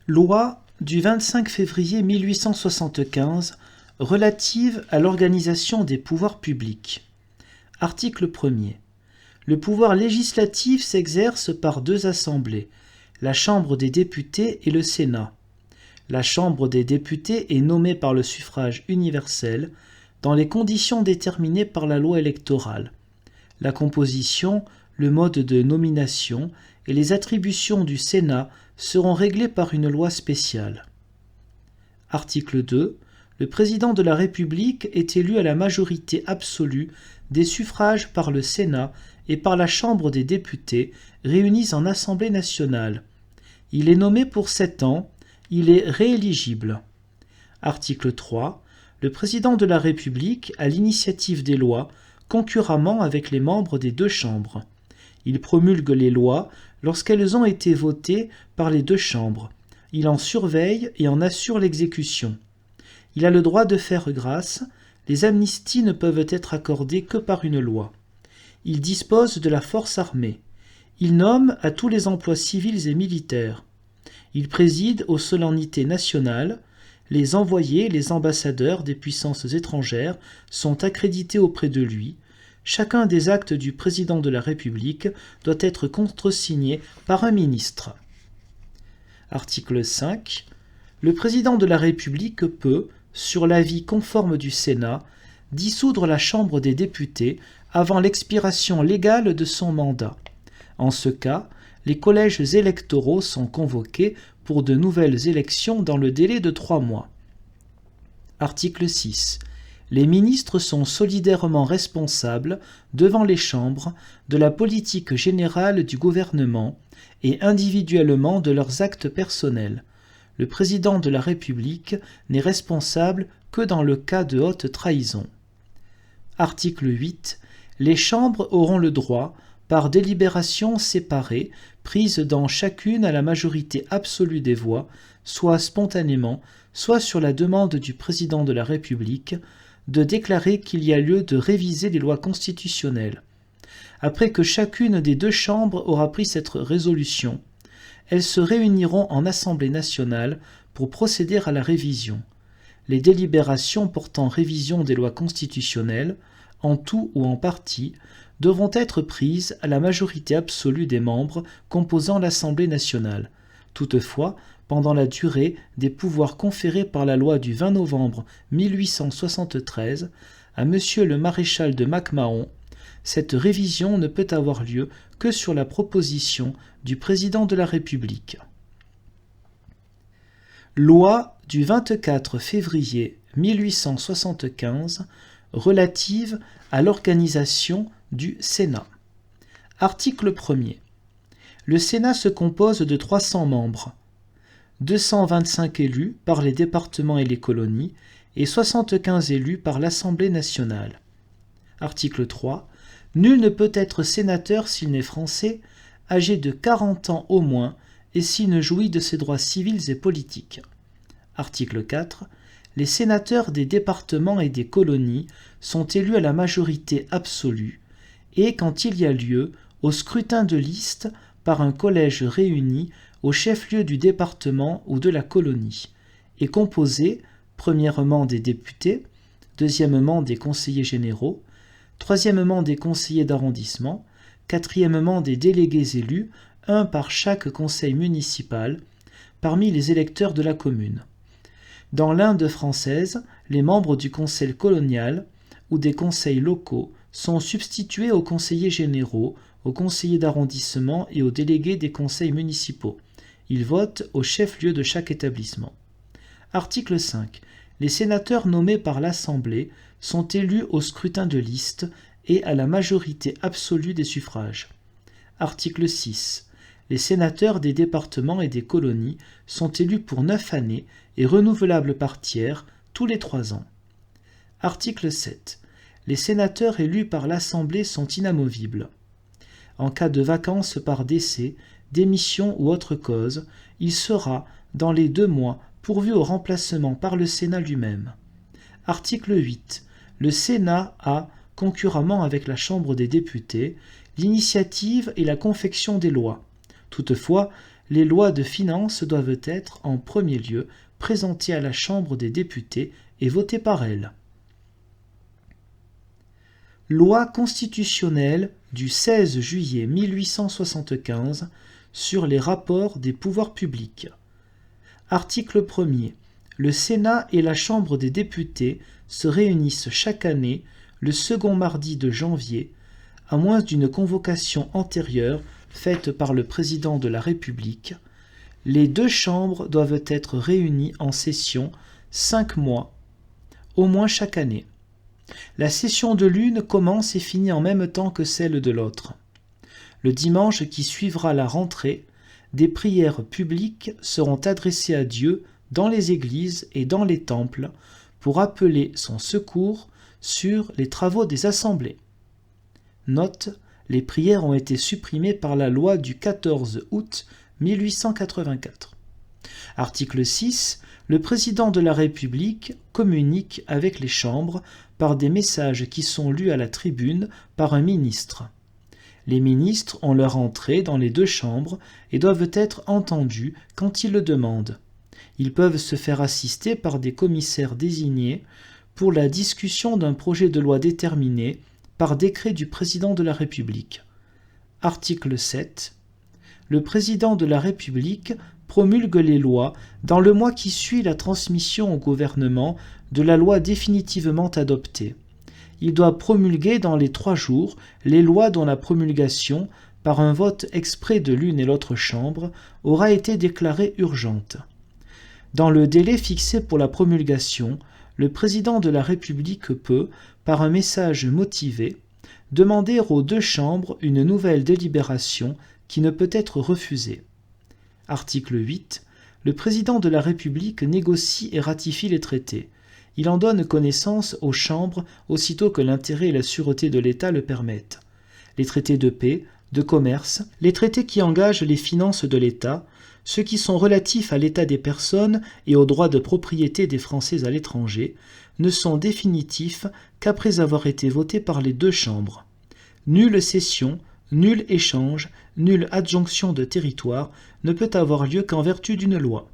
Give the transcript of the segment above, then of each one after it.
Loi du 25 février 1875 relative à l'organisation des pouvoirs publics. Article 1er. Le pouvoir législatif s'exerce par deux assemblées, la Chambre des députés et le Sénat. La Chambre des députés est nommée par le suffrage universel dans les conditions déterminées par la loi électorale. La composition, le mode de nomination et les attributions du Sénat seront réglés par une loi spéciale. Article 2. Le président de la République est élu à la majorité absolue des suffrages par le Sénat et par la Chambre des députés réunis en Assemblée nationale. Il est nommé pour 7 ans. Il est rééligible. Article 3. Le président de la République a l'initiative des lois concurremment avec les membres des deux chambres. Il promulgue les lois lorsqu'elles ont été votées par les deux chambres. Il en surveille et en assure l'exécution. Il a le droit de faire grâce. Les amnisties ne peuvent être accordées que par une loi. Il dispose de la force armée. Il nomme à tous les emplois civils et militaires. Il préside aux solennités nationales. Les envoyés, les ambassadeurs des puissances étrangères sont accrédités auprès de lui. Chacun des actes du président de la République doit être contresigné par un ministre. Article 5. Le président de la République peut, sur l'avis conforme du Sénat, dissoudre la Chambre des députés avant l'expiration légale de son mandat. En ce cas, les collèges électoraux sont convoqués pour de nouvelles élections dans le délai de 3 mois. Article 6. Les ministres sont solidairement responsables, devant les chambres, de la politique générale du gouvernement et individuellement de leurs actes personnels. Le président de la République n'est responsable que dans le cas de haute trahison. Article 8. Les chambres auront le droit, par délibération séparée, prise dans chacune à la majorité absolue des voix, soit spontanément, soit sur la demande du président de la République, de déclarer qu'il y a lieu de réviser les lois constitutionnelles. Après que chacune des deux chambres aura pris cette résolution, elles se réuniront en Assemblée nationale pour procéder à la révision. Les délibérations portant révision des lois constitutionnelles, en tout ou en partie, devront être prises à la majorité absolue des membres composant l'Assemblée nationale. Toutefois, pendant la durée des pouvoirs conférés par la loi du 20 novembre 1873 à Monsieur le maréchal de Mac-Mahon, cette révision ne peut avoir lieu que sur la proposition du président de la République. Loi du 24 février 1875 relative à l'organisation du Sénat. Article 1er. Le Sénat se compose de 300 membres, 225 élus par les départements et les colonies et 75 élus par l'Assemblée nationale. Article 3. Nul ne peut être sénateur s'il n'est français, âgé de 40 ans au moins et s'il ne jouit de ses droits civils et politiques. Article 4. Les sénateurs des départements et des colonies sont élus à la majorité absolue et, quand il y a lieu, au scrutin de liste par un collège réuni au chef-lieu du département ou de la colonie, et composé, premièrement des députés, deuxièmement des conseillers généraux, troisièmement des conseillers d'arrondissement, quatrièmement des délégués élus, un par chaque conseil municipal, parmi les électeurs de la commune. Dans l'Inde française, les membres du conseil colonial ou des conseils locaux sont substitués aux conseillers généraux, aux conseillers d'arrondissement et aux délégués des conseils municipaux. Ils votent au chef-lieu de chaque établissement. Article 5. Les sénateurs nommés par l'Assemblée sont élus au scrutin de liste et à la majorité absolue des suffrages. Article 6. Les sénateurs des départements et des colonies sont élus pour 9 années et renouvelables par tiers tous les 3 ans. Article 7. Les sénateurs élus par l'Assemblée sont inamovibles. En cas de vacance par décès, démission ou autre cause, il sera, dans les 2 mois, pourvu au remplacement par le Sénat lui-même. Article 8. Le Sénat a, concurremment avec la Chambre des députés, l'initiative et la confection des lois. Toutefois, les lois de finances doivent être, en premier lieu, présentées à la Chambre des députés et votées par elle. Loi constitutionnelle du 16 juillet 1875 sur les rapports des pouvoirs publics. Article 1er. Le Sénat et la Chambre des députés se réunissent chaque année le second mardi de janvier, à moins d'une convocation antérieure faite par le président de la République. Les deux chambres doivent être réunies en session 5 mois, au moins chaque année. La session de l'une commence et finit en même temps que celle de l'autre. Le dimanche qui suivra la rentrée, des prières publiques seront adressées à Dieu dans les églises et dans les temples pour appeler son secours sur les travaux des assemblées. Note, les prières ont été supprimées par la loi du 14 août 1884. Article 6. Le président de la République communique avec les chambres par des messages qui sont lus à la tribune par un ministre. Les ministres ont leur entrée dans les deux chambres et doivent être entendus quand ils le demandent. Ils peuvent se faire assister par des commissaires désignés pour la discussion d'un projet de loi déterminé par décret du président de la République. Article 7. Le président de la République promulgue les lois dans le mois qui suit la transmission au gouvernement de la loi définitivement adoptée. Il doit promulguer dans les 3 jours les lois dont la promulgation, par un vote exprès de l'une et l'autre chambre, aura été déclarée urgente. Dans le délai fixé pour la promulgation, le président de la République peut, par un message motivé, demander aux 2 chambres une nouvelle délibération qui ne peut être refusée. Article 8. Le président de la République négocie et ratifie les traités. Il en donne connaissance aux chambres aussitôt que l'intérêt et la sûreté de l'État le permettent. Les traités de paix, de commerce, les traités qui engagent les finances de l'État, ceux qui sont relatifs à l'état des personnes et aux droits de propriété des Français à l'étranger, ne sont définitifs qu'après avoir été votés par les 2 chambres. Nulle cession, nul échange, nulle adjonction de territoire ne peut avoir lieu qu'en vertu d'une loi.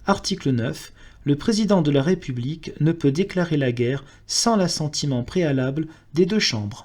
Article 9. Le président de la République ne peut déclarer la guerre sans l'assentiment préalable des 2 chambres.